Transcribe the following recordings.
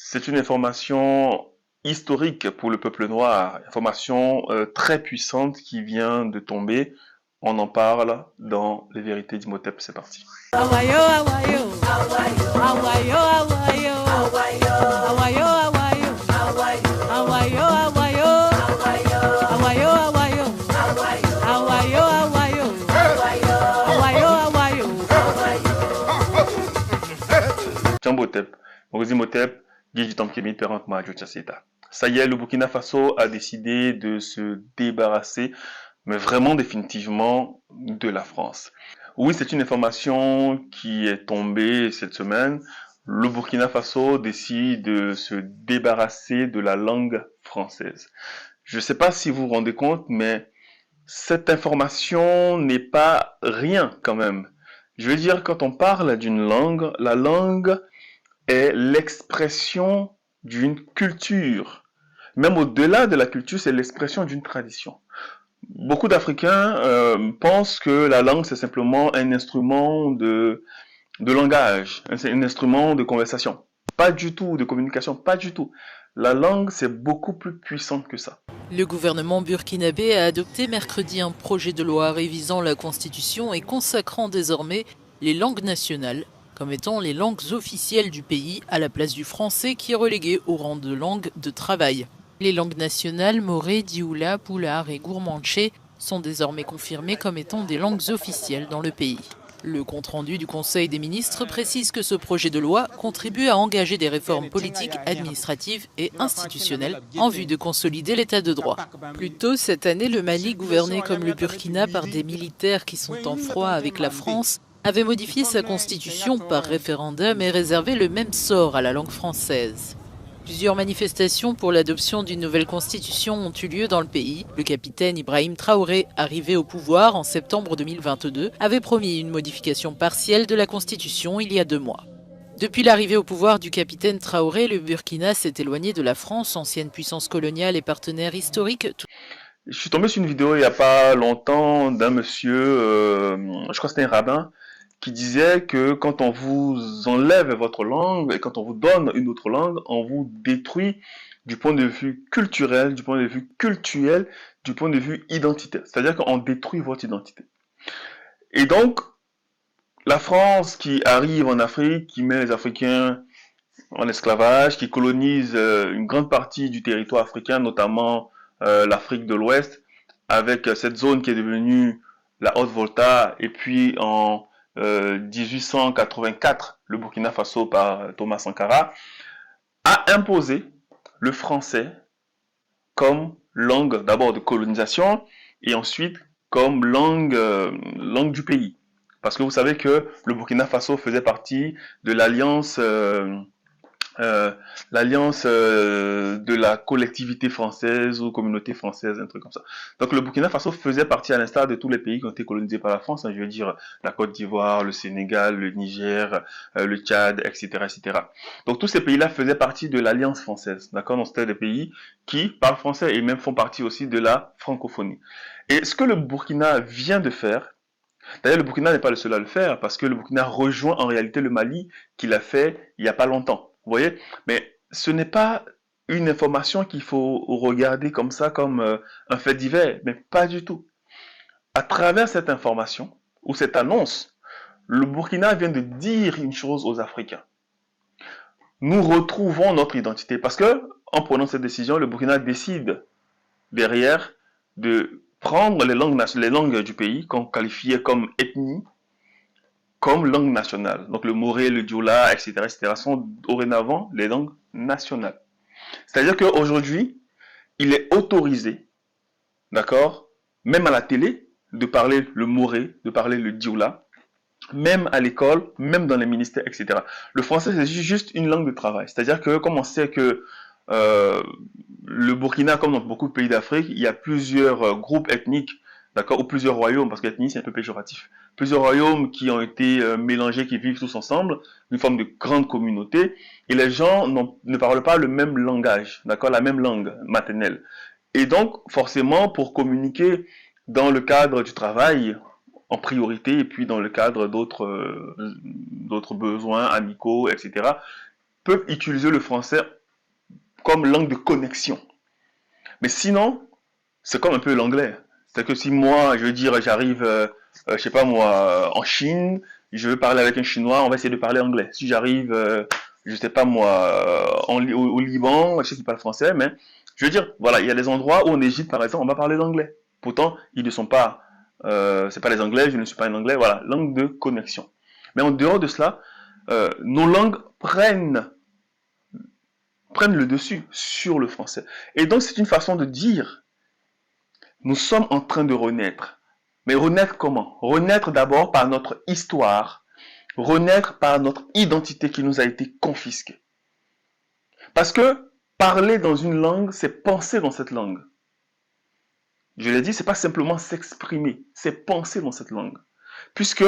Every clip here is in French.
C'est une information historique pour le peuple noir, information très puissante qui vient de tomber. On en parle dans Les Vérités d'Imhotep, c'est parti. Awayo, awayo, awayo, awayo, awayo, awayo, awayo, awayo, awayo, awayo, awayo, awayo, Djambotep, Motep, Guijitam Kemit, Perant Majo Tchasseta. Ça y est, le Burkina Faso a décidé de se débarrasser, mais vraiment définitivement, de la France. Oui, c'est une information qui est tombée cette semaine. Le Burkina Faso décide de se débarrasser de la langue française. Je ne sais pas si vous vous rendez compte, mais cette information n'est pas rien quand même. Je veux dire, quand on parle d'une langue, la langue est l'expression d'une culture. Même au-delà de la culture, c'est l'expression d'une tradition. Beaucoup d'Africains pensent que la langue, c'est simplement un instrument de langage, c'est un instrument de conversation. Pas du tout, de communication, pas du tout. La langue, c'est beaucoup plus puissant que ça. Le gouvernement burkinabé a adopté mercredi un projet de loi révisant la Constitution et consacrant désormais les langues nationales comme étant les langues officielles du pays à la place du français qui est relégué au rang de langue de travail. Les langues nationales, moré, dioula, poulard et gourmandché, sont désormais confirmées comme étant des langues officielles dans le pays. Le compte-rendu du Conseil des ministres précise que ce projet de loi contribue à engager des réformes politiques, administratives et institutionnelles en vue de consolider l'état de droit. Plus tôt cette année, le Mali, gouverné comme le Burkina par des militaires qui sont en froid avec la France, avait modifié sa constitution par référendum et réservé le même sort à la langue française. Plusieurs manifestations pour l'adoption d'une nouvelle constitution ont eu lieu dans le pays. Le capitaine Ibrahim Traoré, arrivé au pouvoir en septembre 2022, avait promis une modification partielle de la constitution il y a 2 mois. Depuis l'arrivée au pouvoir du capitaine Traoré, le Burkina s'est éloigné de la France, ancienne puissance coloniale et partenaire historique. Je suis tombé sur une vidéo il n'y a pas longtemps d'un monsieur, je crois que c'était un rabbin, qui disait que quand on vous enlève votre langue et quand on vous donne une autre langue, on vous détruit du point de vue culturel, du point de vue cultuel, du point de vue identitaire. C'est-à-dire qu'on détruit votre identité. Et donc, la France qui arrive en Afrique, qui met les Africains en esclavage, qui colonise une grande partie du territoire africain, notamment l'Afrique de l'Ouest, avec cette zone qui est devenue la Haute-Volta, et puis en 1884, le Burkina Faso par Thomas Sankara, a imposé le français comme langue d'abord de colonisation et ensuite comme langue du pays. Parce que vous savez que le Burkina Faso faisait partie de l'alliance de la collectivité française ou communauté française, un truc comme ça. Donc le Burkina Faso faisait partie, à l'instar de tous les pays qui ont été colonisés par la France, hein, je veux dire la Côte d'Ivoire, le Sénégal, le Niger, le Tchad, etc., etc. Donc tous ces pays-là faisaient partie de l'Alliance française, d'accord? Donc c'était des pays qui parlent français et même font partie aussi de la francophonie. Et ce que le Burkina vient de faire, d'ailleurs le Burkina n'est pas le seul à le faire, parce que le Burkina rejoint en réalité le Mali, qu'il a fait il n'y a pas longtemps. Vous voyez? Mais ce n'est pas une information qu'il faut regarder comme ça, comme un fait divers, mais pas du tout. À travers cette information, ou cette annonce, le Burkina vient de dire une chose aux Africains. Nous retrouvons notre identité, parce que, en prenant cette décision, le Burkina décide derrière de prendre les langues du pays, qu'on qualifiait comme ethnie, comme langue nationale. Donc le moré, le dioula, etc., sont dorénavant les langues nationales. C'est-à-dire qu'aujourd'hui, il est autorisé, d'accord, même à la télé, de parler le moré, de parler le dioula, même à l'école, même dans les ministères, etc. Le français, c'est juste une langue de travail. C'est-à-dire que, comme on sait que le Burkina, comme dans beaucoup de pays d'Afrique, il y a plusieurs groupes ethniques, d'accord, ou plusieurs royaumes, parce qu'ethnie, c'est un peu péjoratif. Plusieurs royaumes qui ont été mélangés, qui vivent tous ensemble, une forme de grande communauté, et les gens ne parlent pas le même langage, d'accord, la même langue maternelle. Et donc, forcément, pour communiquer dans le cadre du travail, en priorité, et puis dans le cadre d'autres besoins amicaux, etc., peuvent utiliser le français comme langue de connexion. Mais sinon, c'est comme un peu l'anglais. C'est que si moi, je veux dire, j'arrive, je sais pas moi, en Chine, je veux parler avec un Chinois, on va essayer de parler anglais. Si j'arrive, je sais pas moi, au Liban, je sais qu'ils parlent français, mais je veux dire, voilà, il y a des endroits où en Égypte, par exemple, on va parler l'anglais. Pourtant, ils ne sont pas, c'est pas les Anglais, je ne suis pas un Anglais, voilà, langue de connexion. Mais en dehors de cela, nos langues prennent le dessus sur le français. Et donc, c'est une façon de dire, nous sommes en train de renaître. Mais renaître comment? Renaître d'abord par notre histoire, renaître par notre identité qui nous a été confisquée. Parce que parler dans une langue, c'est penser dans cette langue. Je l'ai dit, c'est pas simplement s'exprimer, c'est penser dans cette langue. Puisque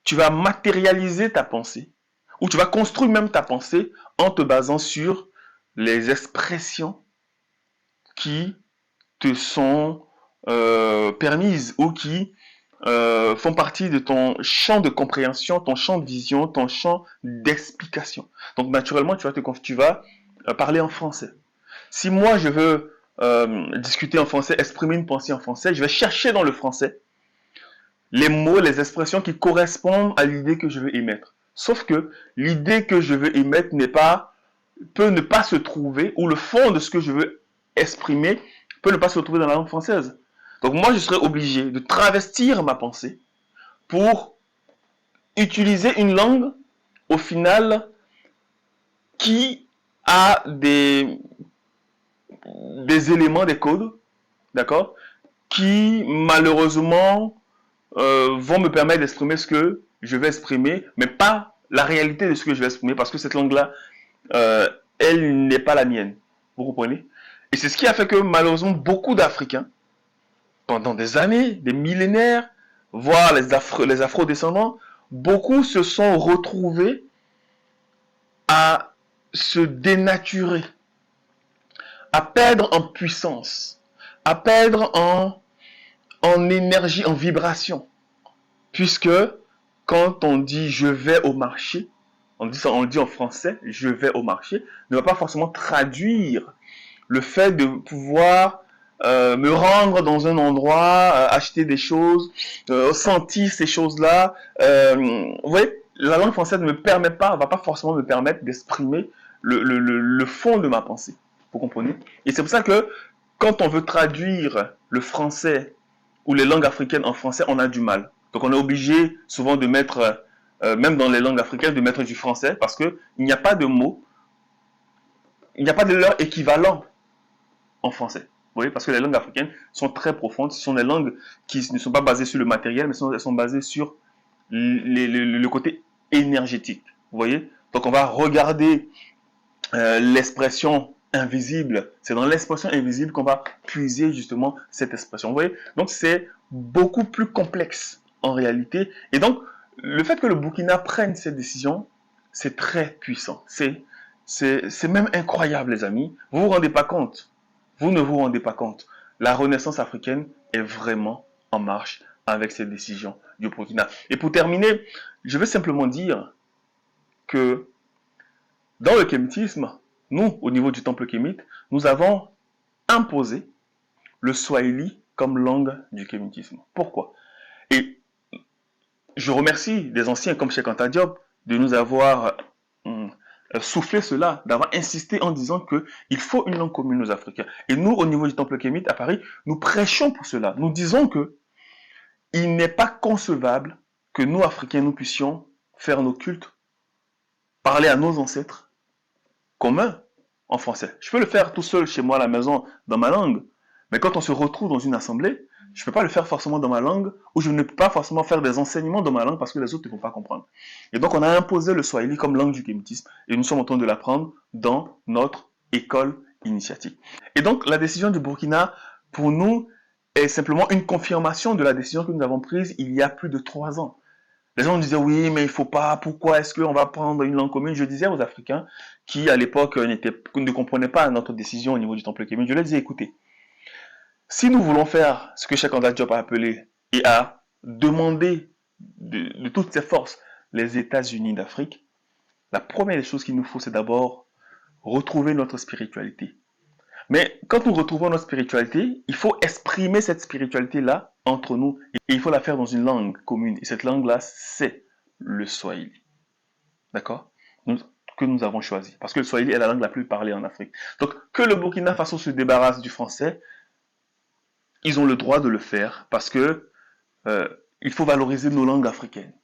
tu vas matérialiser ta pensée, ou tu vas construire même ta pensée en te basant sur les expressions qui te sont permises ou qui font partie de ton champ de compréhension, ton champ de vision, ton champ d'explication. Donc naturellement, tu vas parler en français. Si moi je veux discuter en français, exprimer une pensée en français, je vais chercher dans le français les mots, les expressions qui correspondent à l'idée que je veux émettre. Sauf que l'idée que je veux émettre peut ne pas se trouver, ou le fond de ce que je veux exprimer peut ne pas se retrouver dans la langue française. Donc moi, je serais obligé de travestir ma pensée pour utiliser une langue, au final, qui a des éléments, des codes, d'accord, qui malheureusement vont me permettre d'exprimer ce que je vais exprimer, mais pas la réalité de ce que je vais exprimer, parce que cette langue-là, elle n'est pas la mienne. Vous comprenez? Et c'est ce qui a fait que malheureusement beaucoup d'Africains, pendant des années, des millénaires, voire les afro-descendants, beaucoup se sont retrouvés à se dénaturer, à perdre en puissance, à perdre en énergie, en vibration. Puisque quand on dit je vais au marché, on dit en français je vais au marché, ne va pas forcément traduire le fait de pouvoir me rendre dans un endroit, acheter des choses, sentir ces choses-là. Vous voyez, la langue française ne va pas forcément me permettre d'exprimer le fond de ma pensée. Vous comprenez? Et c'est pour ça que quand on veut traduire le français ou les langues africaines en français, on a du mal. Donc on est obligé souvent de mettre, même dans les langues africaines, de mettre du français parce qu'il n'y a pas de mots, il n'y a pas de leur équivalent en français. Vous voyez, parce que les langues africaines sont très profondes. Ce sont des langues qui ne sont pas basées sur le matériel, mais elles sont basées sur le côté énergétique. Vous voyez? Donc on va regarder l'expression invisible. C'est dans l'expression invisible qu'on va puiser justement cette expression. Vous voyez? Donc c'est beaucoup plus complexe en réalité. Et donc, le fait que le Burkina prenne cette décision, c'est très puissant. C'est même incroyable, les amis. Vous vous rendez pas compte. Vous ne vous rendez pas compte. La renaissance africaine est vraiment en marche avec cette décision du Burkina. Et pour terminer, je veux simplement dire que dans le kémitisme, nous, au niveau du temple kémite, nous avons imposé le swahili comme langue du kémitisme. Pourquoi? Et je remercie des anciens comme Cheikh Anta Diop de nous avoir soufflé cela, d'avoir insisté en disant qu'il faut une langue commune aux Africains. Et nous, au niveau du temple kémite à Paris, nous prêchons pour cela. Nous disons que il n'est pas concevable que nous, Africains, nous puissions faire nos cultes, parler à nos ancêtres communs en français. Je peux le faire tout seul chez moi à la maison, dans ma langue, mais quand on se retrouve dans une assemblée, je ne peux pas le faire forcément dans ma langue, ou je ne peux pas forcément faire des enseignements dans ma langue parce que les autres ne vont pas comprendre. Et donc on a imposé le swahili comme langue du kémitisme, et nous sommes en train de l'apprendre dans notre école initiatique. Et donc la décision du Burkina, pour nous, est simplement une confirmation de la décision que nous avons prise il y a plus de 3 ans. Les gens me disaient, oui, mais il ne faut pas, pourquoi est-ce qu'on va prendre une langue commune? Je disais aux Africains, qui à l'époque ne comprenaient pas notre décision au niveau du temple kémite, je leur disais, écoutez, si nous voulons faire ce que Cheikh Anta Diop a appelé et a demandé de toutes ses forces les États-Unis d'Afrique, La première des choses qu'il nous faut, c'est d'abord retrouver notre spiritualité. Mais quand nous retrouvons notre spiritualité, il faut exprimer cette spiritualité-là entre nous et il faut la faire dans une langue commune. Et cette langue-là, c'est le Swahili. D'accord? Que nous avons choisi. Parce que le Swahili est la langue la plus parlée en Afrique. Donc, que le Burkina Faso se débarrasse du français, ils ont le droit de le faire parce que il faut valoriser nos langues africaines.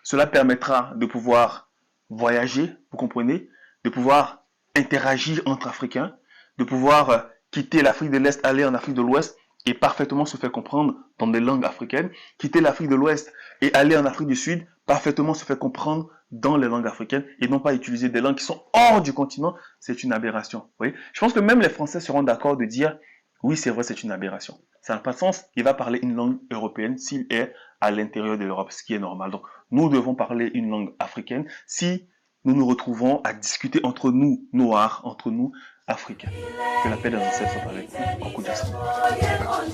Cela permettra de pouvoir voyager, vous comprenez, de pouvoir interagir entre Africains, de pouvoir quitter l'Afrique de l'Est, aller en Afrique de l'Ouest et parfaitement se faire comprendre dans des langues africaines, quitter l'Afrique de l'Ouest et aller en Afrique du Sud, parfaitement se faire comprendre dans les langues africaines et non pas utiliser des langues qui sont hors du continent, c'est une aberration. Vous voyez, je pense que même les Français seront d'accord de dire oui, c'est vrai, c'est une aberration. Ça n'a pas de sens. Il va parler une langue européenne s'il est à l'intérieur de l'Europe, ce qui est normal. Donc, nous devons parler une langue africaine si nous nous retrouvons à discuter entre nous, noirs, entre nous, africains. Que la paix des ancêtres soit avec vous.